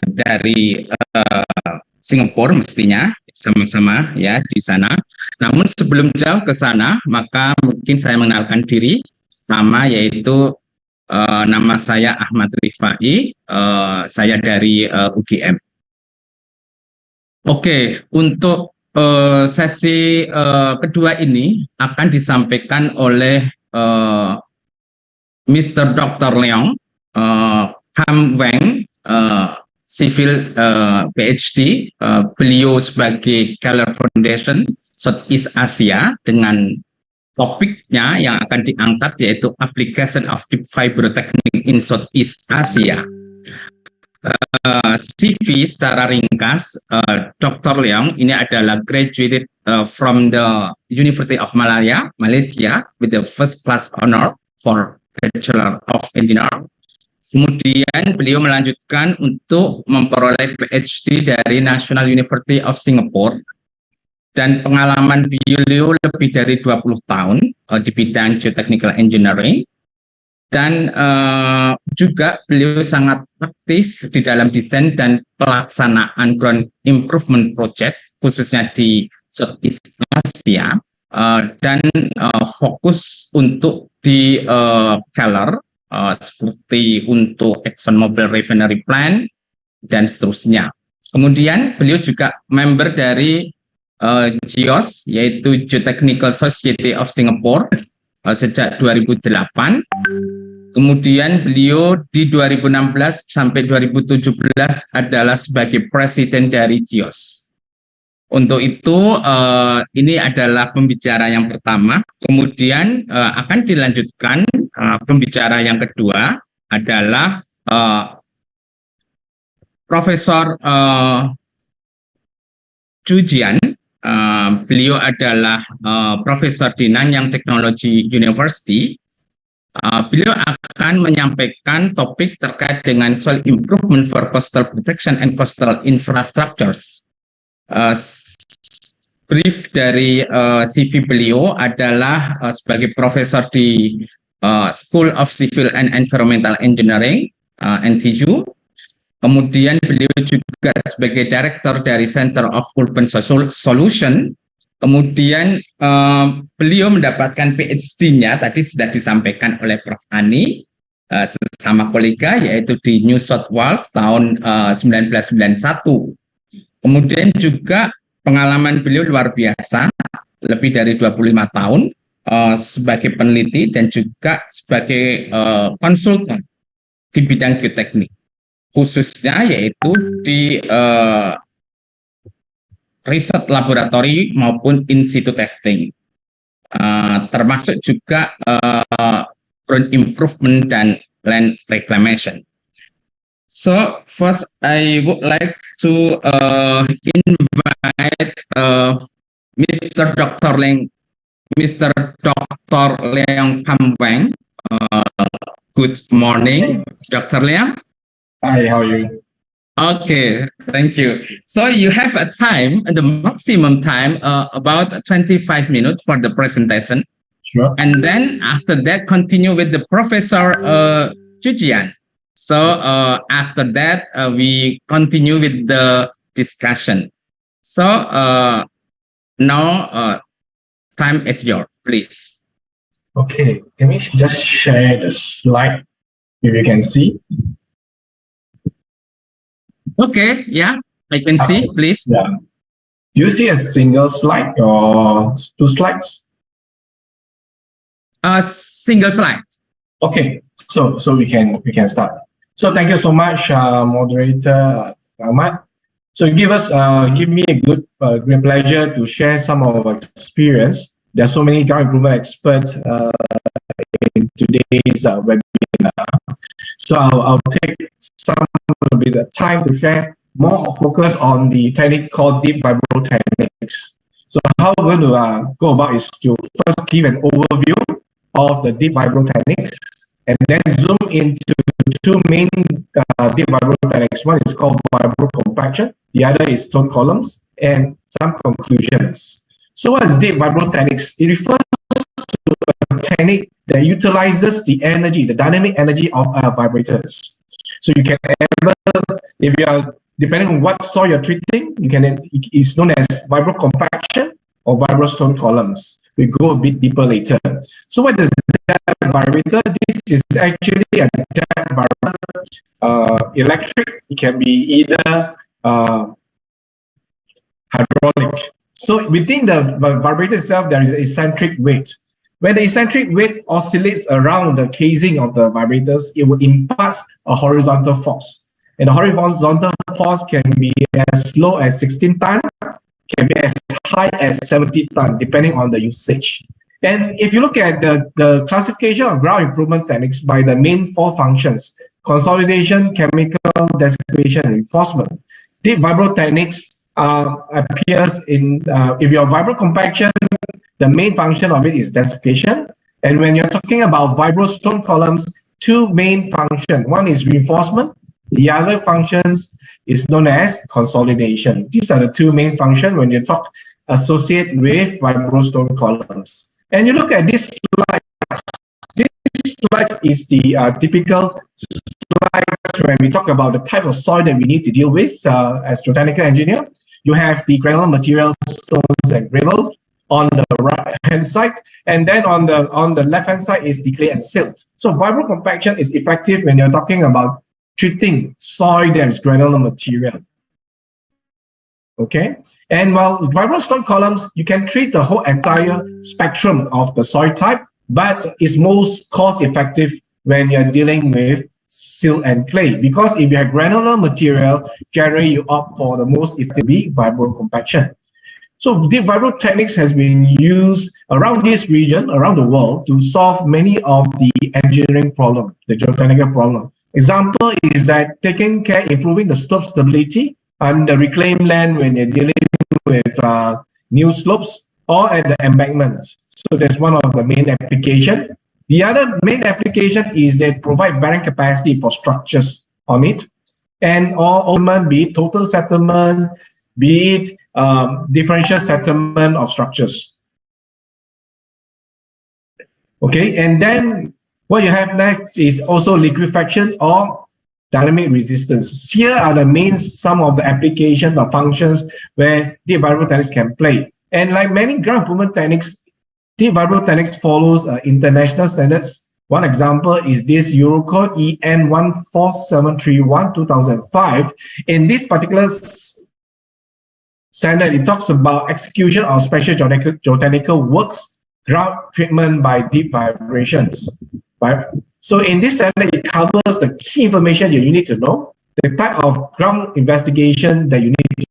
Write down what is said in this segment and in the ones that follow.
dari Singapura mestinya sama-sama ya di sana. Namun sebelum jauh ke sana, maka mungkin saya mengenalkan diri, sama yaitu nama saya Ahmad Rifai, saya dari UGM. Oke, untuk sesi kedua ini akan disampaikan oleh Mr. Dr. Leong, Weng, sipil PhD, beliau sebagai Keller Foundation Southeast Asia dengan topiknya yang akan diangkat yaitu Application of Deep Vibro Technique in Southeast Asia. CV secara ringkas, Dr. Leong ini adalah graduated from the University of Malaya, Malaysia, with the first class honor for Bachelor of Engineering. Kemudian beliau melanjutkan untuk memperoleh PhD dari National University of Singapore, dan pengalaman beliau lebih dari 20 tahun di bidang geotechnical engineering, dan juga beliau sangat aktif di dalam desain dan pelaksanaan ground improvement project khususnya di Southeast Asia, dan fokus untuk di Keller seperti untuk ExxonMobil Refinery Plant dan seterusnya. Kemudian beliau juga member dari GEOS, yaitu Geotechnical Society of Singapore, sejak 2008. Kemudian beliau di 2016 sampai 2017 adalah sebagai presiden dari GEOS. Untuk itu, ini adalah pembicara yang pertama. Kemudian akan dilanjutkan pembicara yang kedua adalah Profesor Jujian. Beliau adalah Profesor di Nanyang Technology University. Beliau akan menyampaikan topik terkait dengan soil improvement for coastal protection and coastal infrastructures. Brief dari CV beliau adalah sebagai profesor di School of Civil and Environmental Engineering, NTU. Kemudian beliau juga sebagai Director dari Center of Urban Solution. Kemudian beliau mendapatkan PhD-nya, tadi sudah disampaikan oleh Prof. Ani, sesama kolega, yaitu di New South Wales tahun 1991. Kemudian juga pengalaman beliau luar biasa, lebih dari 25 tahun sebagai peneliti dan juga sebagai konsultan di bidang geoteknik, khususnya yaitu di riset laboratori maupun in situ testing, termasuk juga ground improvement dan land reclamation. So first I would like to invite Mr. Dr. Leong Weng. Good morning, Dr. Leong. Hi, how are you? Okay, thank you. So you have a time, the maximum time, about 25 minutes for the presentation. Sure. And then after that, continue with the Professor Jujian. So after that, we continue with the discussion. So now time is yours, please. Okay, can we just share the slide if you can see? Okay, yeah, I can see, please. Yeah. Do you see a single slide or two slides? Single slide. Okay, so we can start. So thank you so much, moderator Ahmad. So give me a great pleasure to share some of our experience. There are so many ground improvement experts in today's webinar. So I'll take some bit of time to share more focus on the technique called deep vibro techniques. So how we're going to go about is to first give an overview of the deep vibro technique, and then zoom into two main deep vibro techniques. One is called vibro compaction, the other is stone columns, and some conclusions. So what is deep vibro techniques? It refers to a technique that utilizes the energy, the dynamic energy of vibrators. So you can ever If you are, depending on what soil you're treating, it's known as vibro compaction or vibro stone columns. We go a bit deeper later. So what is depth vibrator? This is actually a depth vibrator, electric. It can be either hydraulic. So within the vibrator itself, there is eccentric weight. When the eccentric weight oscillates around the casing of the vibrators, it will impart a horizontal force. And the horizontal force can be as low as 16 tons, can be as high as 70 tons, depending on the usage. And if you look at the classification of ground improvement techniques by the main four functions: consolidation, chemical, desiccation, and reinforcement, deep vibro techniques appears in, if your vibro compaction, the main function of it is densification. And when you're talking about vibro stone columns, two main functions. One is reinforcement. The other functions is known as consolidation. These are the two main functions when you talk associate with vibro stone columns. And you look at this slide. This slide is the typical slides when we talk about the type of soil that we need to deal with as geotechnical engineer. You have the granular materials, stones and gravel on the right hand side, and then on the left hand side is the clay and silt. So vibro compaction is effective when you're talking about treating soil that is granular material. Okay, and while vibro stone columns, you can treat the whole entire spectrum of the soil type, but it's most cost effective when you're dealing with silt and clay, because if you have granular material, generally you opt for the most effective vibro compaction. So deep vibro techniques has been used around this region, around the world, to solve many of the engineering problem, the geotechnical problem. Example is that taking care, improving the slope stability on the reclaimed land when you're dealing with new slopes or at the embankment. So that's one of the main application. The other main application is they provide bearing capacity for structures on it, and or be it total settlement, be it differential settlement of structures. Okay, and then what you have next is also liquefaction or dynamic resistance. Here are the main some of the applications or functions where deep vibro techniques can play. And like many ground improvement techniques, deep vibro techniques follows international standards. One example is this Eurocode EN 14731 2005. In this particular standard, it talks about execution of special geotechnical works, ground treatment by deep vibrations. Right? So in this standard, it covers the key information that you need to know, the type of ground investigation that you need to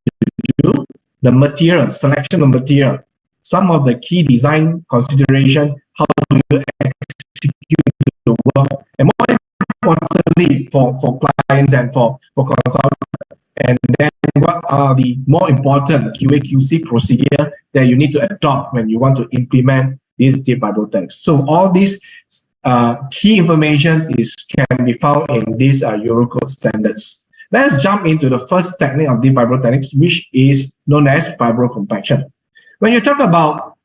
do, the material, selection of material, some of the key design consideration, how do you execute the work, and more importantly for clients and for consultants, and then what are the more important QA/QC procedure that you need to adopt when you want to implement these deep vibro techniques. So all these key information can be found in these Eurocode standards. Let's jump into the first technique of deep vibro techniques, which is known as vibro compaction. When you talk about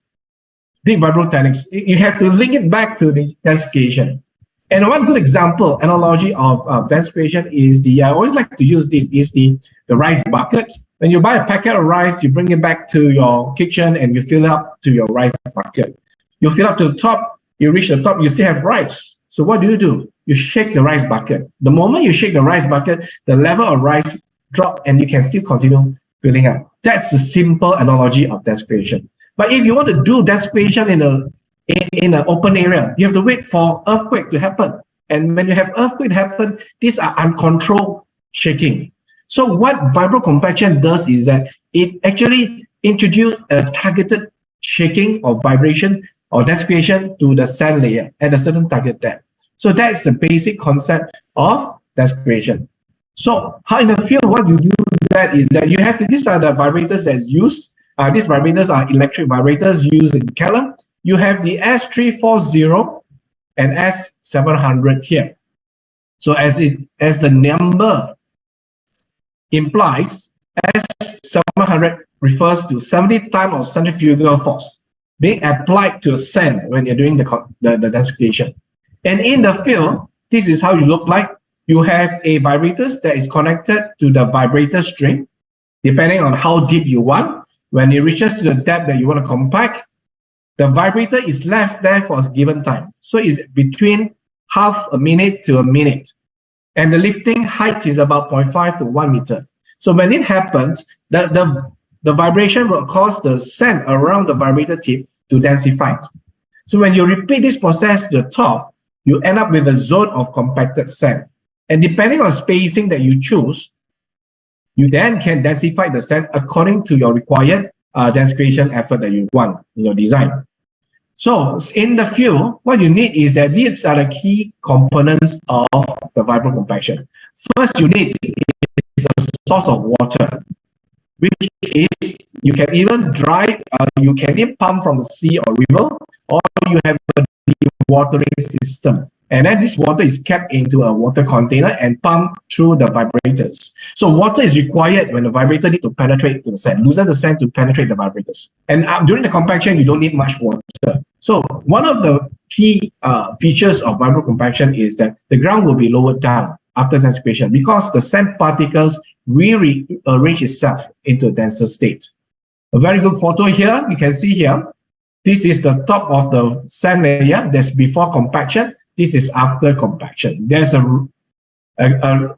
deep vibro techniques, you have to link it back to the densification. And one good example, analogy of densification is I always like to use this, is the rice bucket. When you buy a packet of rice, you bring it back to your kitchen and you fill up to your rice bucket. You fill up to the top, you reach the top, you still have rice. So what do? You shake the rice bucket. The moment you shake the rice bucket, the level of rice drop and you can still continue filling up. That's the simple analogy of densification. But if you want to do densification in an open area, you have to wait for earthquake to happen. And when you have earthquake happen, these are uncontrolled shaking. So what vibro compaction does is that it actually introduces a targeted shaking or vibration or densification to the sand layer at a certain target depth. So that's the basic concept of densification. So how in the field, what you do that is that you have these are the vibrators that's used. These vibrators are electric vibrators used in Callum. You have the S340 and S700 here. So as the number implies, S700 refers to 70 tons of centrifugal force being applied to the sand when you're doing the densification. And in the field, this is how you look like. you have a vibrator that is connected to the vibrator string, depending on how deep you want. When it reaches to the depth that you want to compact, the vibrator is left there for a given time. So it's between half a minute to a minute. And the lifting height is about 0.5 to 1 meter. So when it happens, the vibration will cause the sand around the vibrator tip to densify. So when you repeat this process to the top, you end up with a zone of compacted sand. And depending on spacing that you choose, you then can densify the sand according to your required densification effort that you want in your design. So in the field, what you need is that these are the key components of the Vibro compaction. First, you need is a source of water, which is you can even dry, you can even pump from the sea or river, or you have a dewatering system. And then this water is kept into a water container and pumped through the vibrators. So water is required when the vibrator needs to penetrate to the sand, loosen the sand to penetrate the vibrators. And during the compaction, you don't need much water. So one of the key features of Vibro compaction is that the ground will be lowered down after densification because the sand particles will rearrange itself into a denser state. A very good photo here, you can see here. This is the top of the sand layer. That's before compaction. This is after compaction. There's a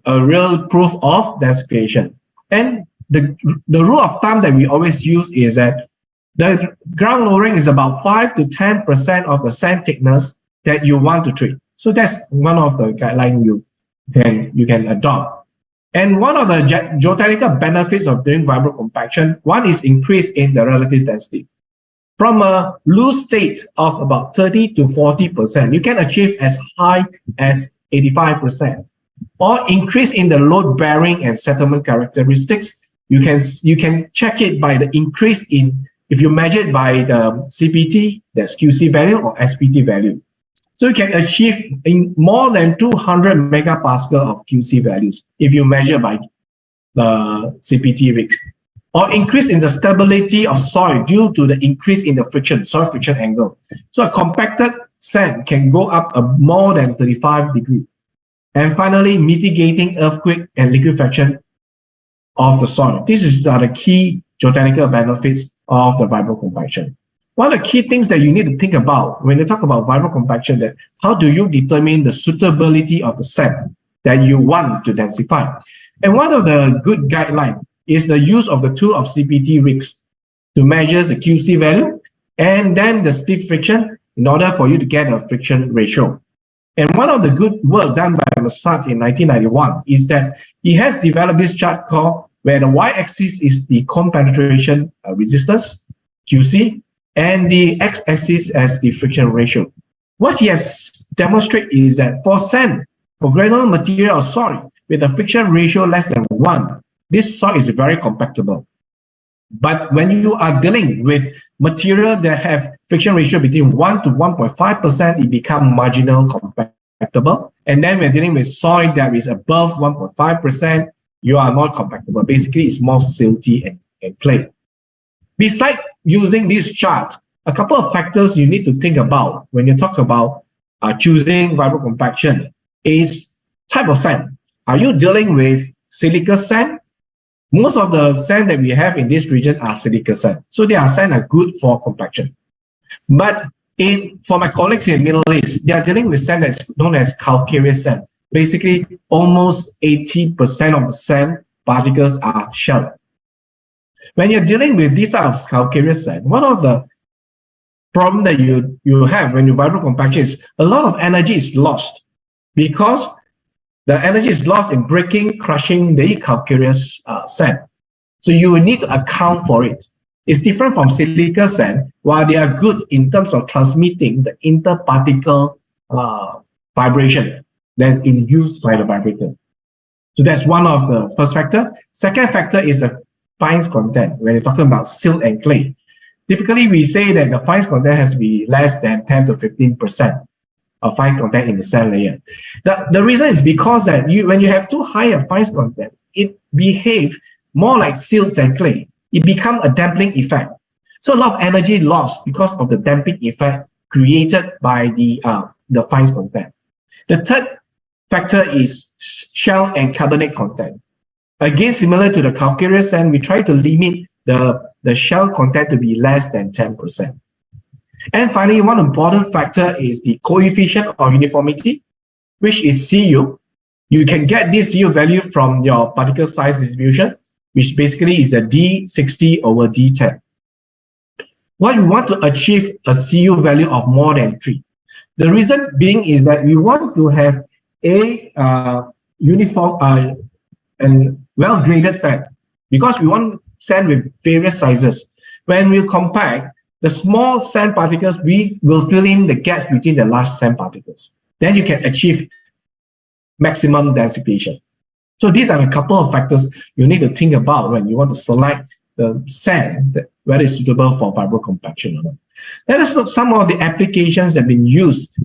real proof of densification. And the rule of thumb that we always use is that the ground lowering is about 5 to 10% of the sand thickness that you want to treat. So that's one of the guidelines you can adopt. And one of the geotechnical benefits of doing Vibro compaction, one is increase in the relative density. From a loose state of about 30 to 40%, you can achieve as high as 85%. Or increase in the load bearing and settlement characteristics. You can check it by the increase in, if you measure it by the CPT, that's QC value, or SPT value. So you can achieve in more than 200 megapascal of QC values if you measure by the CPT rigs. Or increase in the stability of soil due to the increase in the friction, soil friction angle. So a compacted sand can go up more than 35 degrees. And finally, mitigating earthquake and liquefaction of the soil. These are the key geotechnical benefits of the Vibro compaction. One of the key things that you need to think about when you talk about Vibro compaction, that how do you determine the suitability of the sand that you want to densify? And one of the good guidelines is the use of the tool of CPT rigs to measure the QC value and then the stiff friction in order for you to get a friction ratio. And one of the good work done by Masat in 1991 is that he has developed this chart called where the y-axis is the cone penetration resistance, QC, and the x-axis as the friction ratio. What he has demonstrated is that for sand, for granular material or soil with a friction ratio less than 1, this soil is very compactable. But when you are dealing with material that have friction ratio between 1 to 1.5%, it becomes marginal compactable. And then we're dealing with soil that is above 1.5%, you are not compactable. Basically, it's more silty and clay. Besides using this chart, a couple of factors you need to think about when you talk about choosing Vibro compaction is type of sand. Are you dealing with silica sand? Most of the sand that we have in this region are silica sand. So their sand are good for compaction. But for my colleagues in the Middle East, they are dealing with sand that's known as calcareous sand. Basically, almost 80% of the sand particles are shell. When you're dealing with these types of calcareous sand, one of the problems that you have when you Vibro compaction is a lot of energy is lost because the energy is lost in breaking, crushing the calcareous sand. So you will need to account for it. It's different from silica sand, while they are good in terms of transmitting the interparticle vibration that's induced by the vibrator. So that's one of the first factor. Second factor is the fines content. When you're talking about silt and clay, typically we say that the fines content has to be less than 10 to 15% of fine content in the sand layer. The reason is because that when you have too high a fines content, it behaves more like silt and clay. It becomes a damping effect. So a lot of energy lost because of the damping effect created by the fines content. The third factor is shell and carbonate content. Again, similar to the calcareous sand, we try to limit the shell content to be less than 10%. And finally, one important factor is the coefficient of uniformity, which is Cu. You can get this Cu value from your particle size distribution, which basically is the D60 over D10. What we want to achieve a Cu value of more than 3. The reason being is that we want to have a uniform and well-graded sand, because we want sand with various sizes. When we compact, the small sand particles, we will fill in the gaps between the large sand particles. Then you can achieve maximum densification. So these are a couple of factors you need to think about when you want to select the sand, whether it's suitable for vibro compaction or not. Let us look at some of the applications that have been used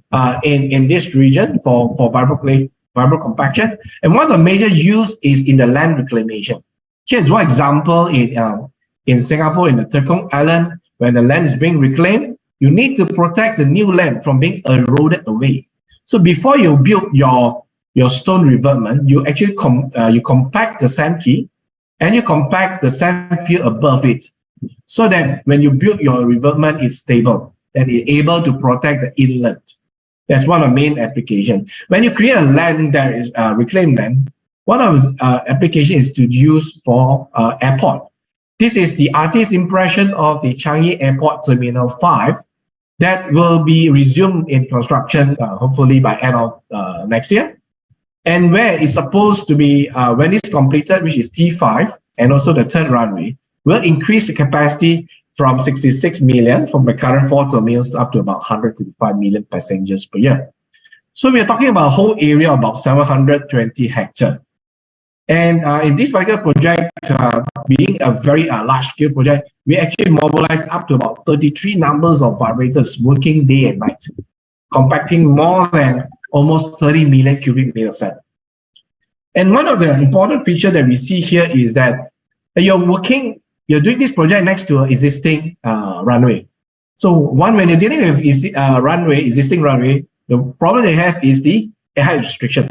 in this region for vibro compaction. And one of the major use is in the land reclamation. Here's one example in Singapore, in the Tekong Island. When the land is being reclaimed, you need to protect the new land from being eroded away. So before you build your stone revetment, you actually you compact the sand key and you compact the sand field above it, so that when you build your revetment, it's stable and it's able to protect the inlet. That's one of the main applications. When you create a land that is reclaimed land, one of the applications is to use for airport. This is the artist's impression of the Changi Airport Terminal 5 that will be resumed in construction hopefully by end of next year. And where it's supposed to be, when it's completed, which is T5, and also the third runway, will increase the capacity from 66 million from the current 4 terminals up to about 135 million passengers per year. So we are talking about a whole area of about 720 hectares. And in this particular project, being a very large-scale project, we actually mobilized up to about 33 numbers of vibrators working day and night, compacting more than almost 30 million cubic meters sand. And one of the important features that we see here is that you're doing this project next to an existing runway. So when you're dealing with existing runway, the problem they have is the air height restriction.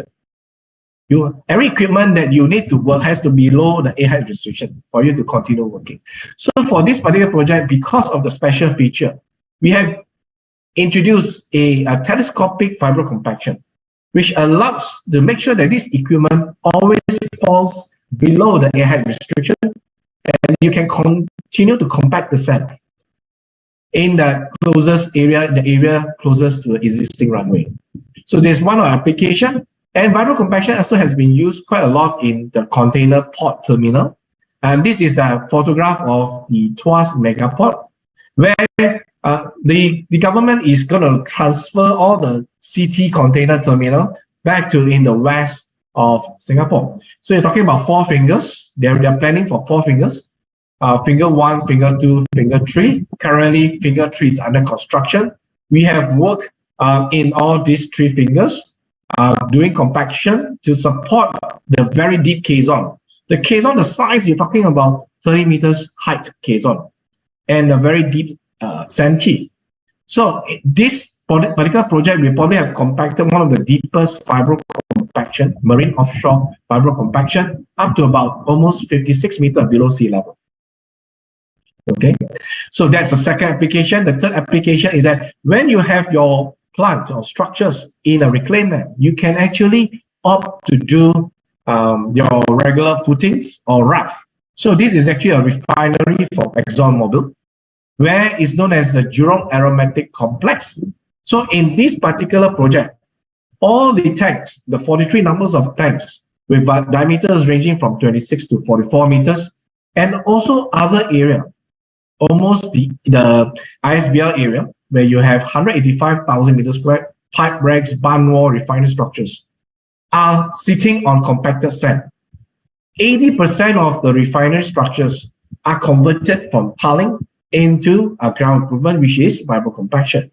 Every equipment that you need to work has to be below the air height restriction for you to continue working. So for this particular project, because of the special feature, we have introduced a telescopic vibro compaction, which allows to make sure that this equipment always falls below the air height restriction, and you can continue to compact the sand in the closest area, the area closest to the existing runway. So there's one application. And vibro compaction also has been used quite a lot in the container port terminal. And this is a photograph of the Tuas Megaport, where the government is going to transfer all the CT container terminal back to in the west of Singapore. So you're talking about 4 fingers. They're planning for 4 fingers. Finger 1, finger 2, finger 3. Currently, finger 3 is under construction. We have worked in all these 3 fingers, doing compaction to support the very deep caisson. The caisson, the size, you're talking about 30 meters height caisson and a very deep sand key. So this particular project, we probably have compacted one of the deepest vibro compaction, marine offshore vibro compaction, up to about almost 56 meters below sea level. Okay, so that's the second application. The third application is that when you have your plant or structures in a reclaimed land, you can actually opt to do your regular footings or raft. So this is actually a refinery for ExxonMobil, where it's known as the Jurong Aromatic Complex. So in this particular project, all the tanks, the 43 numbers of tanks with diameters ranging from 26 to 44 meters, and also other area, almost the ISBL area, where you have 185,000 meters square, pipe racks, barn wall, refinery structures, are sitting on compacted sand. 80% of the refinery structures are converted from piling into a ground improvement, which is vibro compaction.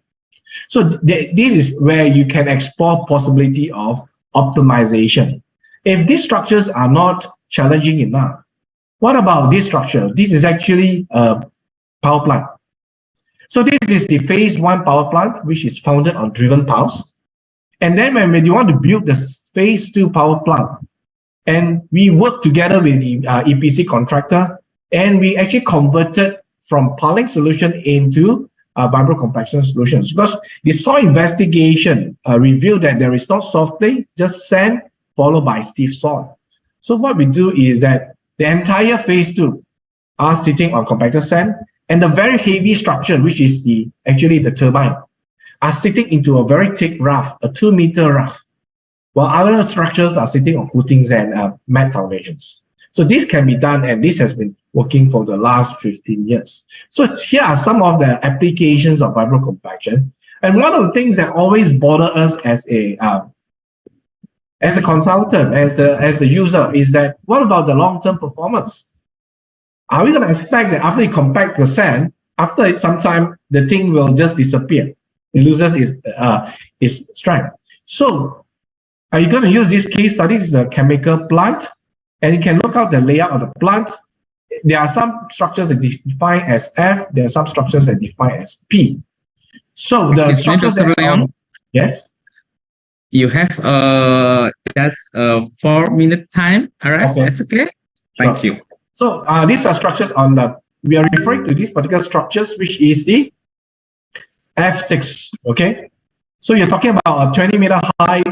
So this is where you can explore possibility of optimization. If these structures are not challenging enough, what about this structure? This is actually a power plant. So this is the phase 1 power plant, which is founded on driven piles. And then when you want to build the phase 2 power plant, and we worked together with the EPC contractor, and we actually converted from piling solution into Vibro compaction solutions, because the soil investigation revealed that there is no soft clay, just sand followed by stiff soil. So what we do is that the entire phase 2 are sitting on compacted sand, and the very heavy structure, which is actually the turbine, are sitting into a very thick raft, a 2-meter raft, while other structures are sitting on footings and mat foundations. So this can be done, and this has been working for the last 15 years. So here are some of the applications of Vibro compaction. And one of the things that always bother us as a consultant, as the user, is that what about the long-term performance? Are we going to expect that after you compact the sand, after some time, the thing will just disappear? It loses its strength. So are you going to use this case study? This is a chemical plant, and you can look out the layout of the plant. There are some structures that define as F. There are some structures that define as P. So the structures that yes. You have just 4-minute time. All right, okay. That's okay. Thank you. So these are structures on we are referring to these particular structures, which is the F6. Okay. So you're talking about a 20-meter high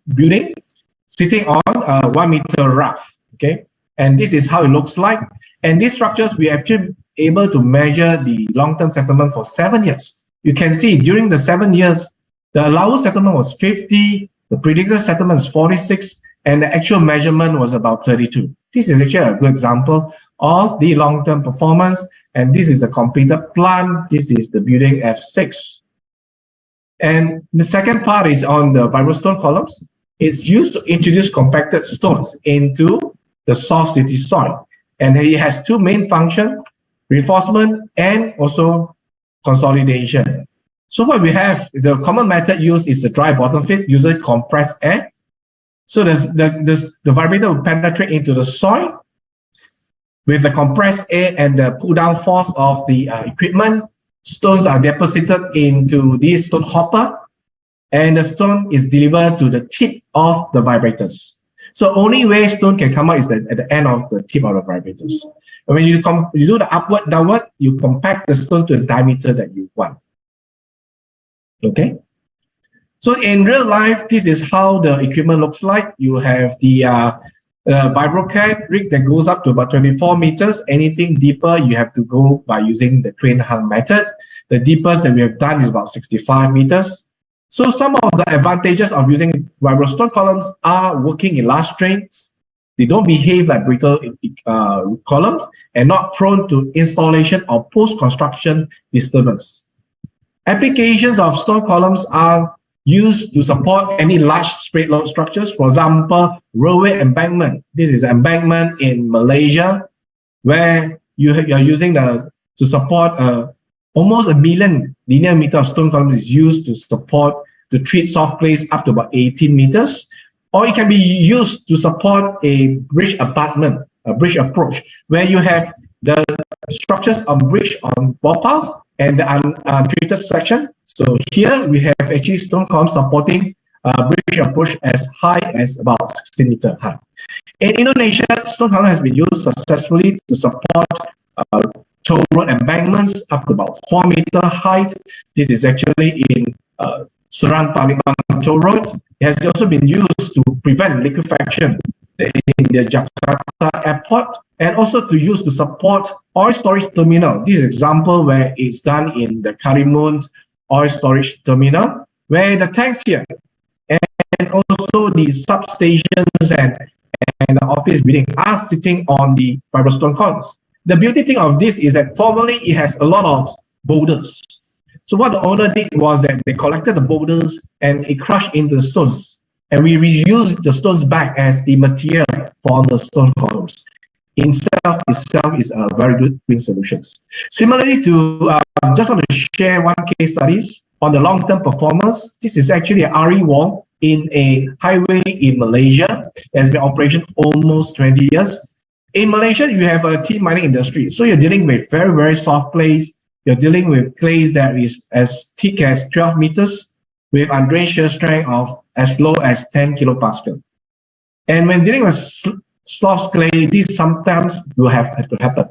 building sitting on a 1-meter raft. Okay. And this is how it looks like. And these structures, we are actually able to measure the long-term settlement for 7 years. You can see during the 7 years, the allowed settlement was 50, the predicted settlement is 46, and the actual measurement was about 32. This is actually a good example of the long-term performance, and this is a completed plant. This is the building F6. And the second part is on the Vibro stone columns. It's used to introduce compacted stones into the soft city soil. And it has two main functions, reinforcement and also consolidation. So what we have, the common method used is the dry bottom fit, using compressed air. So the vibrator will penetrate into the soil with the compressed air and the pull down force of the equipment. Stones are deposited into this stone hopper, and the stone is delivered to the tip of the vibrators. So only way stone can come out is at the end of the tip of the vibrators. And when you do the upward, downward, you compact the stone to the diameter that you want. Okay. So in real life, this is how the equipment looks like. You have the VibroCAD rig that goes up to about 24 meters. Anything deeper, you have to go by using the crane hung method. The deepest that we have done is about 65 meters. So some of the advantages of using Vibro stone columns are working in large strains. They don't behave like brittle columns and not prone to installation or post-construction disturbance. Applications of stone columns are used to support any large spread load structures. For example, railway embankment. This is embankment in Malaysia, where you're using to support almost 1 million linear meter of stone columns is used to treat soft clays up to about 18 meters. Or it can be used to support a bridge abutment, a bridge approach, where you have the structures on bridge on ball piles and the untreated section. So here we have actually stone columns supporting bridge approach as high as about 16 meters high. In Indonesia, stone column has been used successfully to support toll road embankments up to about 4 meter height. This is actually in Serang Palembang toll road. It has also been used to prevent liquefaction in the Jakarta airport, and also to use to support oil storage terminal. This is an example where it's done in the Karimun oil storage terminal, where the tanks here and also the substations and the office building are sitting on the Vibro stone columns. The beauty thing of this is that formerly it has a lot of boulders. So what the owner did was that they collected the boulders and it crushed into the stones. And we reused the stones back as the material for the stone columns. Itself is a very good green solution. Similarly to, just want to share one case studies on the long-term performance. This is actually a RE wall in a highway in Malaysia. It has been in operation almost 20 years. In Malaysia, you have a tin mining industry. So you're dealing with very, very soft clays. You're dealing with clays that is as thick as 12 meters with undrained shear strength of as low as 10 kilopascal. And when dealing with soft clay, this sometimes will have to happen.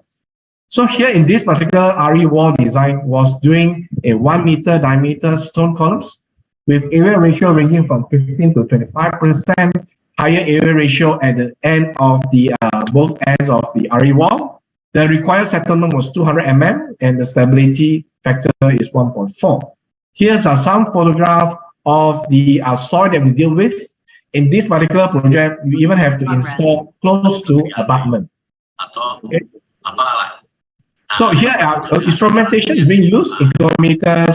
So here in this particular RE wall design was doing a 1 meter diameter stone columns with area ratio ranging from 15 to 25%, higher area ratio at the end of the both ends of the RE wall. The required settlement was 200 mm and the stability factor is 1.4. Here's some photograph of the soil that we deal with. In this particular project, we even have to install close to abutment. Okay. So here instrumentation is being used, inclinometers,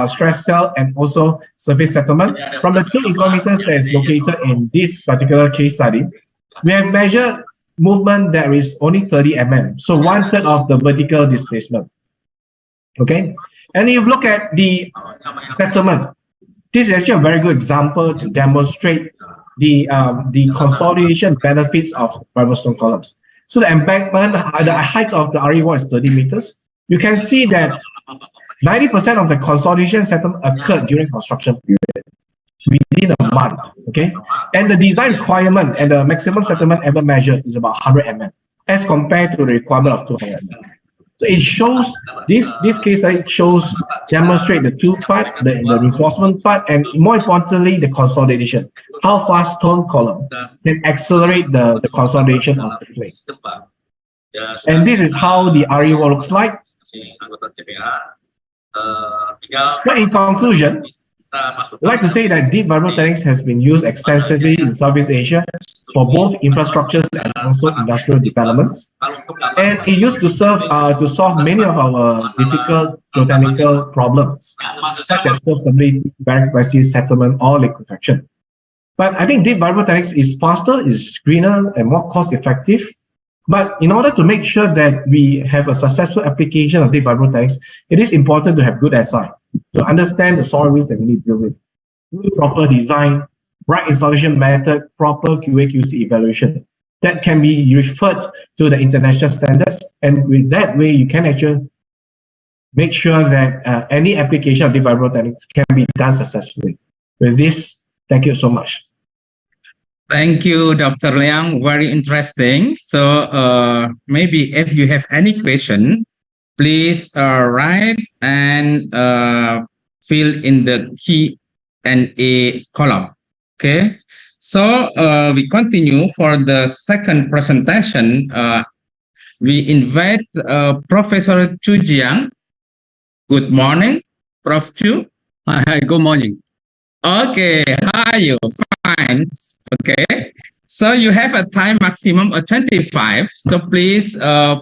stress cell, and also surface settlement. From the 2 inclinometers that is located in this particular case study, we have measured movement that is only 30 mm, so 1/3 of the vertical displacement. Okay, and if you look at the settlement, this is actually a very good example to demonstrate the consolidation benefits of Vibro stone columns. So the embankment, the height of the RE wall is 30 meters. You can see that 90% of the consolidation settlement occurred during construction period, within a month, okay? And the design requirement and the maximum settlement ever measured is about 100 mm as compared to the requirement of 200 mm. So it shows, this case it shows, demonstrate the two part, the reinforcement part, and more importantly, the consolidation. How fast stone column can accelerate the consolidation of the clay. And this is how the RE wall looks like. So in conclusion, I'd like to say that deep vibrotechnics has been used extensively in Southeast Asia for both infrastructures and also industrial developments. And it used to serve to solve many of our difficult geotechnical problems, such as surf stability, barrier capacity, settlement, or liquefaction. But I think deep vibrotechnics is faster, is greener, and more cost-effective. But in order to make sure that we have a successful application of deep vibrotechnics, it is important to have good SI, to understand the soil risks that we need to deal with, proper design, right installation method, proper QA/QC evaluation that can be referred to the international standards. And with that way, you can actually make sure that any application of deep vibrotechnics can be done successfully. With this, thank you so much. Thank you, Dr. Leong. Very interesting. So maybe if you have any question, please write and fill in the Q&A column. Okay. So we continue for the second presentation. We invite Professor Chu Jiang. Good morning, Prof. Chu. Hi, good morning. Okay, how are you? Fine. Okay. So you have a time maximum of 25. So please,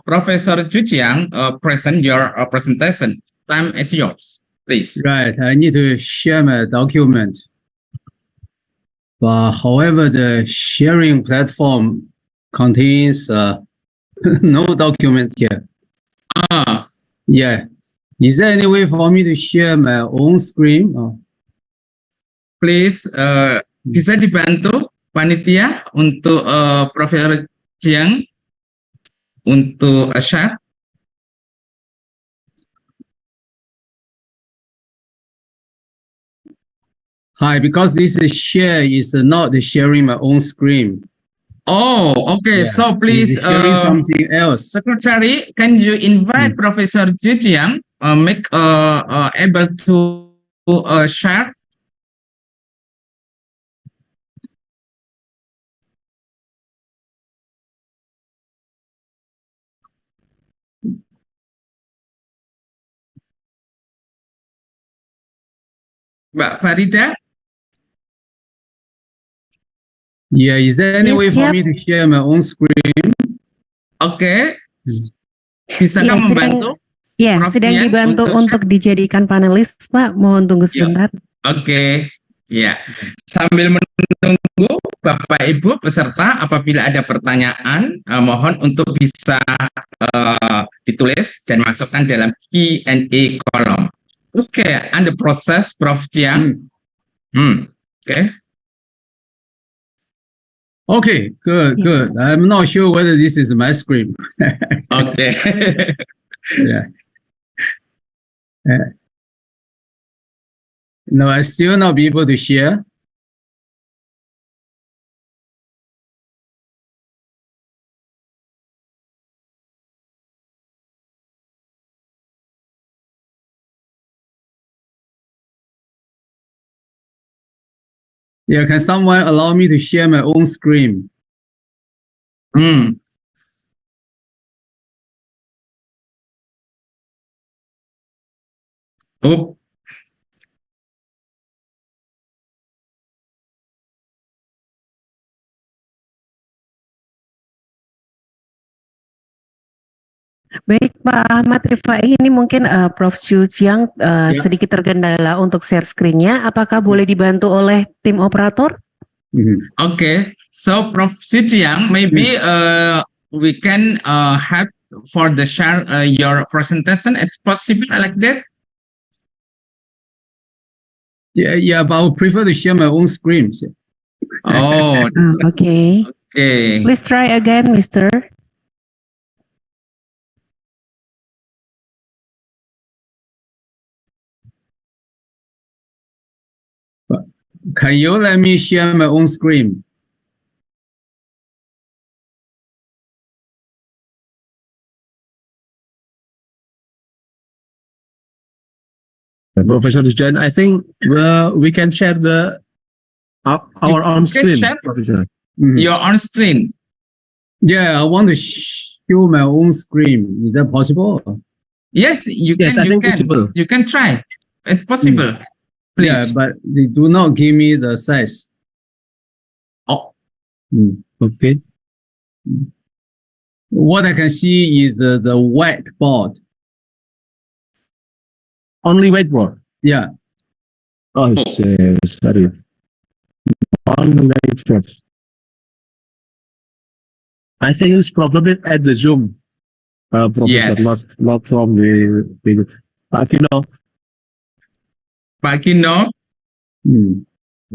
Professor Chu Jiang, present your presentation. Time is yours, please. Right, I need to share my document. But however, the sharing platform contains no document here. Yeah. Is there any way for me to share my own screen? Please, bisa dibantu panitia untuk Profesor Jiang untuk share. Hi, because this is share is not sharing my own screen. Oh, okay. Yeah. So please, sharing something else. Secretary, can you invite Professor Chu Jiang make able to share? Mbak Farida? Yeah, is there any way for me to share my own screen? Oke. Bisa kamu membantu? Ya, sedang dibantu untuk dijadikan panelis, Pak. Mohon tunggu sebentar. Oke. Ya. Sambil menunggu Bapak Ibu peserta, apabila ada pertanyaan, mohon untuk bisa ditulis dan masukkan dalam Q&A kolom. Okay, and the process, Prof. Jiang. Okay. Okay, good. I'm not sure whether this is my screen. Okay. Yeah. No, I still not be able to share. Yeah, can someone allow me to share my own screen? Oh, Baik Pak Ahmad Rifai, ini mungkin Prof. Chiang sedikit terkendala untuk share screen-nya. Apakah boleh dibantu oleh tim operator? okay. So, Prof. Chiang, maybe we can help for the share your presentation. It's possible like that? Yeah, but I would prefer to share my own screen. Oh, Okay. okay. Please try again, Mr. Can you let me share my own screen? Professor Dujan, I think we can share the our own screen. Share Professor. your own screen. Yeah, I want to show my own screen. Is that possible? Yes, you can. Yes, I think possible. You can try. It's possible. Please. Yeah, but they do not give me the size. Oh, Okay. What I can see is the whiteboard. Only whiteboard. Yeah. Oh, sorry. Only whiteboard. I think it's probably at the Zoom, Professor, Yes. not from the. But you know, Pak Kino.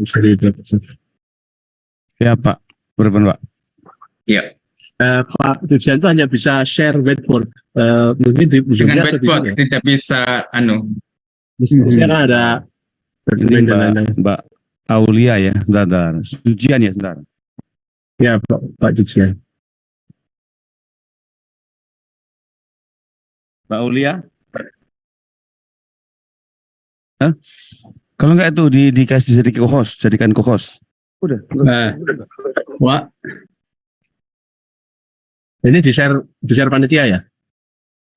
sorry, Professor. Ya Pak, berapa Pak? Ya. Pak Dujan itu hanya bisa share whiteboard. Mungkin di Dengan Zoom-nya atau di whiteboard mana? tidak bisa Sekarang ada Ini Mbak Aulia ya, sebentar. Sujian ya, sebentar. ya Pak Dujan. Mbak Aulia? Hah? Kalau enggak itu dikasih jadi co-host, jadikan co-host. Udah. What? Ini di share panitia ya?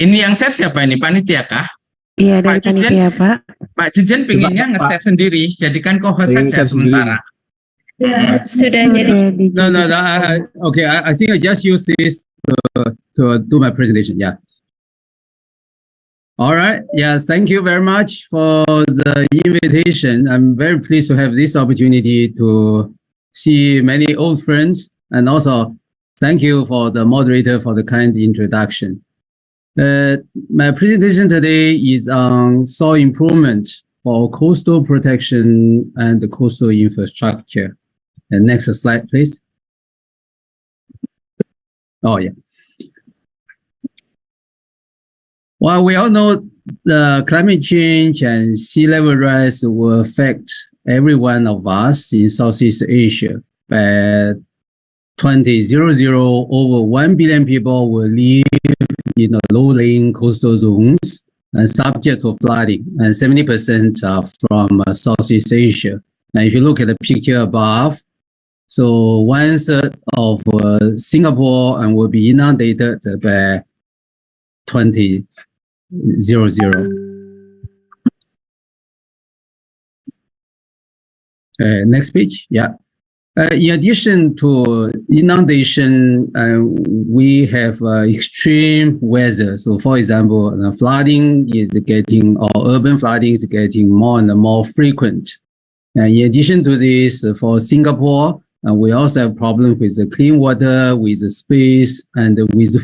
Ini yang share siapa ini? Panitia kah? Iya, dari Pak Jujen. panitia Pak. Pak Jujen pengennya nge-share sendiri, jadikan co-host Pengen saja share sendiri. sementara. Ya, sudah jadi. No. Okay, I think I just use this to do my presentation. Yeah. All right. Yeah. Thank you very much for the invitation. I'm very pleased to have this opportunity to see many old friends, and also thank you for the moderator for the kind introduction. My presentation today is on soil improvement for coastal protection and the coastal infrastructure. And next slide, please. Oh, yeah. Well, we all know the climate change and sea level rise will affect every one of us in Southeast Asia. By 2000, over 1 billion people will live in the low-lying coastal zones and subject to flooding, and 70% are from Southeast Asia. And if you look at the picture above, so 1/3 of Singapore and will be inundated by 2000. Next page, yeah. In addition to inundation, we have extreme weather. So, for example, flooding is getting, or urban flooding is getting more and more frequent. In addition to this, for Singapore, we also have problems with the clean water, with the space, and with